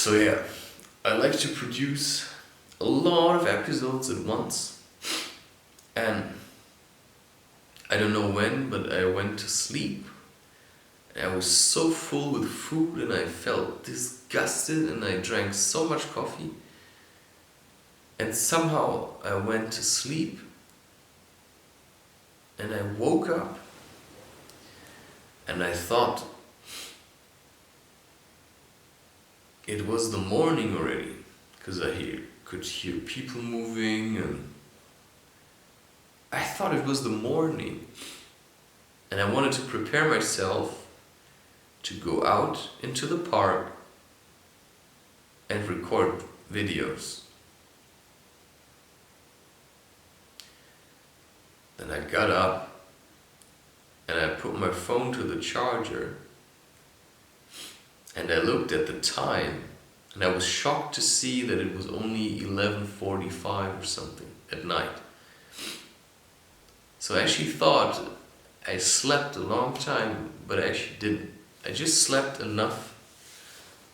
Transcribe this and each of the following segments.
So yeah, I like to produce a lot of episodes at once, and I don't know when, but I went to sleep. I was so full with food and I felt disgusted and I drank so much coffee. And somehow I went to sleep and I woke up and I thought it was the morning already, because could hear people moving, and I thought it was the morning. And I wanted to prepare myself to go out into the park and record videos. Then I got up and I put my phone to the charger and I looked at the time and I was shocked to see that it was only 11:45 or something at night. So I actually thought I slept a long time, but I actually didn't. I just slept enough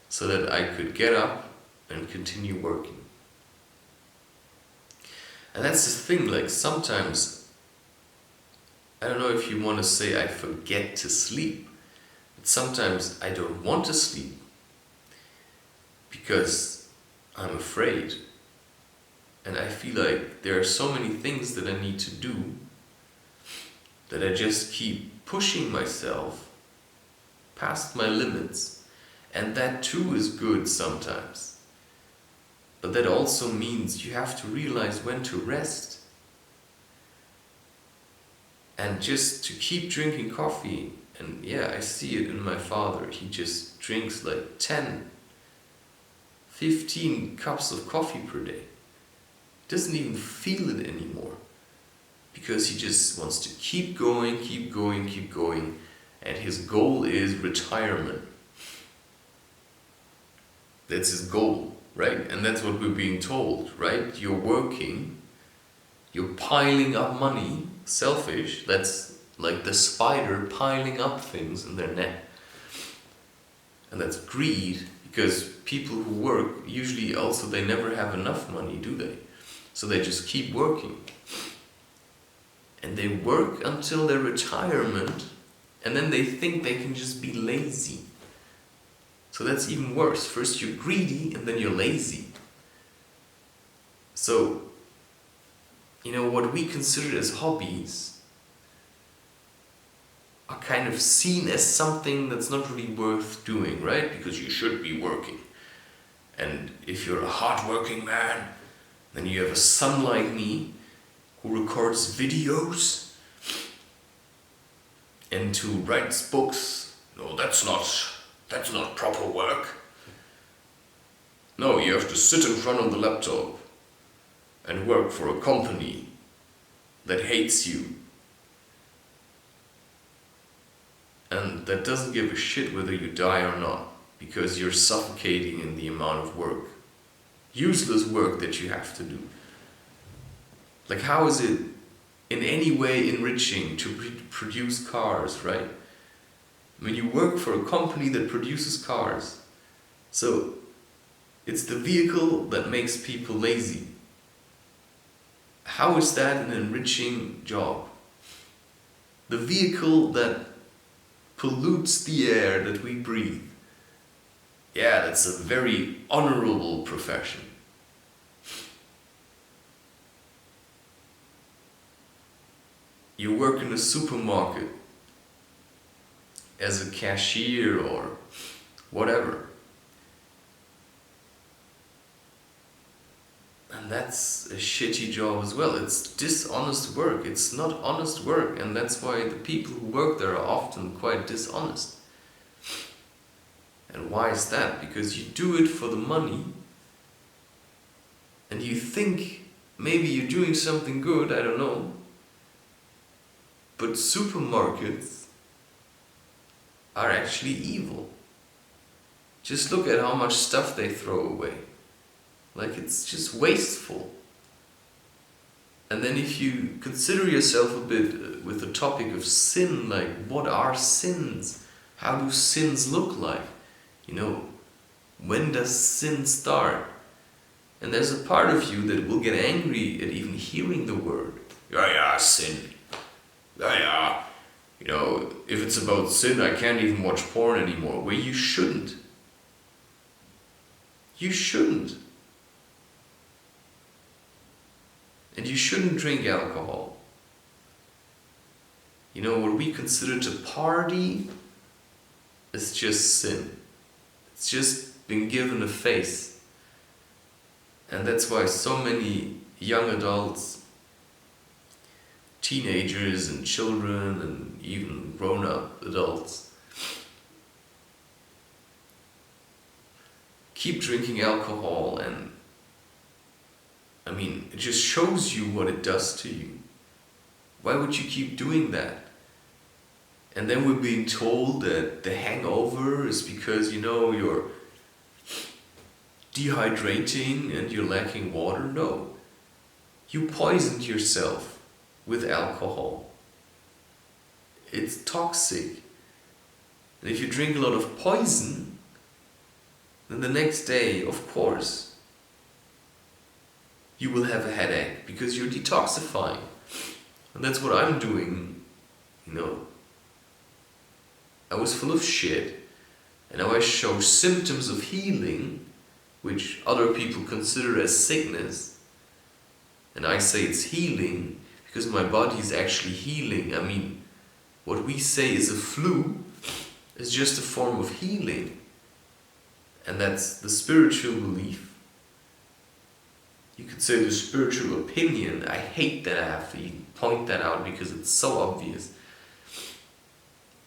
so that I could get up and continue working. And that's the thing, like sometimes, I don't know if you want to say I forget to sleep, but sometimes I don't want to sleep because I'm afraid. And I feel like there are so many things that I need to do that I just keep pushing myself past my limits. And that too is good sometimes. But that also means you have to realize when to rest. And just to keep drinking coffee, and yeah, I see it in my father, he just drinks like 10, 15 cups of coffee per day. Doesn't even feel it anymore. Because he just wants to keep going, and his goal is retirement. That's his goal, right? And that's what we're being told, right? You're working, you're piling up money, selfish, that's like the spider piling up things in their net. And that's greed, because people who work, usually also they never have enough money, do they? So they just keep working. And they work until their retirement, and then they think they can just be lazy. So that's even worse. First you're greedy, and then you're lazy. So, what we consider as hobbies are kind of seen as something that's not really worth doing, right? Because you should be working. And if you're a hard-working man, then you have a son like me, who records videos and who writes books. No, that's not proper work. No, you have to sit in front of the laptop and work for a company that hates you and that doesn't give a shit whether you die or not, because you're suffocating in the amount of work, useless work that you have to do. Like, how is it in any way enriching to produce cars, right? I mean, you work for a company that produces cars. So, it's the vehicle that makes people lazy. How is that an enriching job? The vehicle that pollutes the air that we breathe. Yeah, that's a very honorable profession. You work in a supermarket as a cashier or whatever. And that's a shitty job as well. It's dishonest work. It's not honest work. And that's why the people who work there are often quite dishonest. And why is that? Because you do it for the money. And you think maybe you're doing something good, I don't know. But supermarkets are actually evil. Just look at how much stuff they throw away. Like, it's just wasteful. And then if you consider yourself a bit with the topic of sin, like, what are sins? How do sins look like? When does sin start? And there's a part of you that will get angry at even hearing the word. Yeah, sin. Yeah. You know, if it's about sin, I can't even watch porn anymore. Well, you shouldn't. You shouldn't. And you shouldn't drink alcohol. You know, what we consider to party is just sin. It's just been given a face. And that's why so many young adults, teenagers and children and even grown-up adults keep drinking alcohol, and I mean, it just shows you what it does to you. Why would you keep doing that? And then we're being told that the hangover is because, you know, you're dehydrating and you're lacking water. No. You poisoned yourself with alcohol. It's toxic. And if you drink a lot of poison, then the next day, of course, you will have a headache because you're detoxifying. And that's what I'm doing, you know. I was full of shit, and now I show symptoms of healing, which other people consider as sickness. And I say it's healing because my body is actually healing. I mean, what we say is a flu is just a form of healing. And that's the spiritual belief. You could say the spiritual opinion. I hate that I have to even point that out because it's so obvious.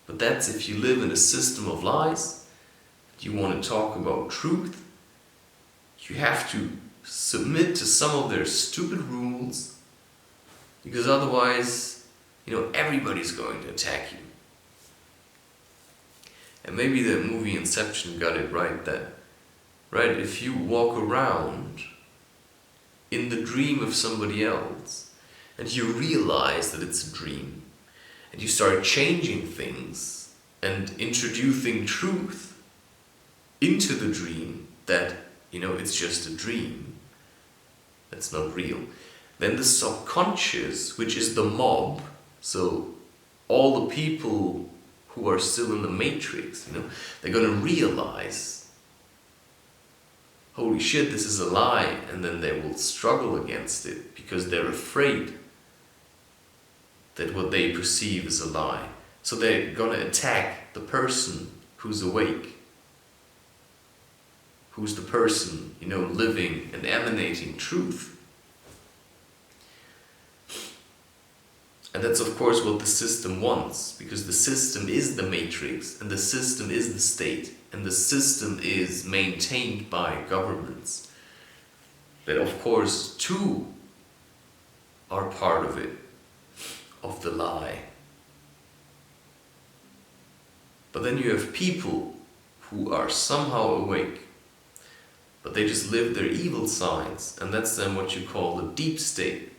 But that's if you live in a system of lies, you want to talk about truth, you have to submit to some of their stupid rules, because otherwise, you know, everybody's going to attack you. And maybe the movie Inception got it right that, right, if you walk around in the dream of somebody else and you realize that it's a dream, and you start changing things and introducing truth into the dream that, you know, it's just a dream, that's not real, then the subconscious, which is the mob, so all the people who are still in the matrix, you know, they're gonna realize, holy shit, this is a lie, and then they will struggle against it because they're afraid that what they perceive is a lie. So they're gonna attack the person who's awake, who's the person, you know, living and emanating truth. And that's of course what the system wants, because the system is the matrix, and the system is the state, and the system is maintained by governments that of course too are part of it, of the lie. But then you have people who are somehow awake, but they just live their evil sides, and that's then what you call the deep state.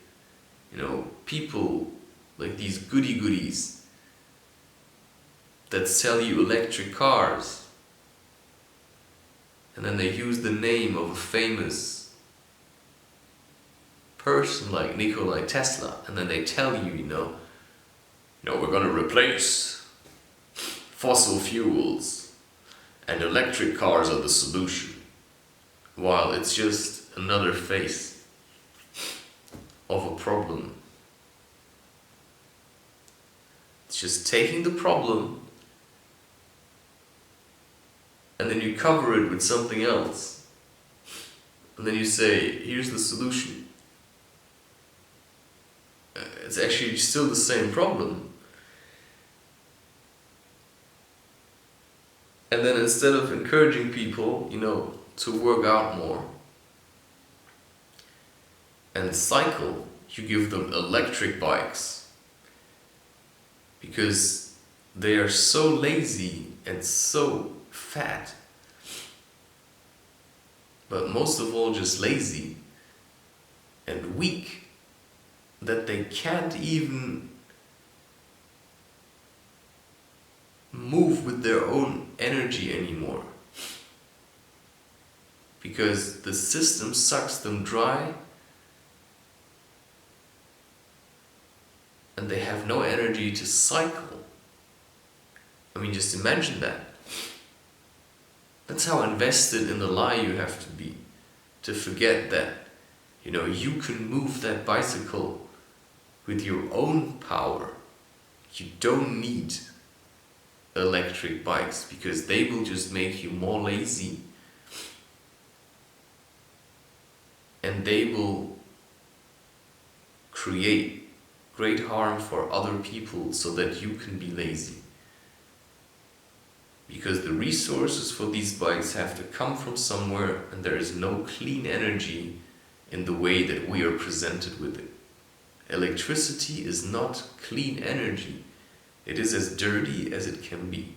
You know, people like these goody-goodies that sell you electric cars, and then they use the name of a famous person like Nikola Tesla, and then they tell you, you know, we're gonna replace fossil fuels and electric cars are the solution, while it's just another face of a problem. It's just taking the problem and then you cover it with something else, and then you say, here's the solution. It's actually still the same problem. And then instead of encouraging people, you know, to work out more and cycle, you give them electric bikes, because they are so lazy and so fat, but most of all just lazy and weak, that they can't even move with their own energy anymore. because the system sucks them dry and they have no energy to cycle. I mean, just imagine that. That's how invested in the lie you have to be, to forget that, you can move that bicycle with your own power. You don't need electric bikes because they will just make you more lazy, and they will create great harm for other people so that you can be lazy. Because the resources for these bikes have to come from somewhere, and there is no clean energy in the way that we are presented with it. Electricity is not clean energy. It is as dirty as it can be.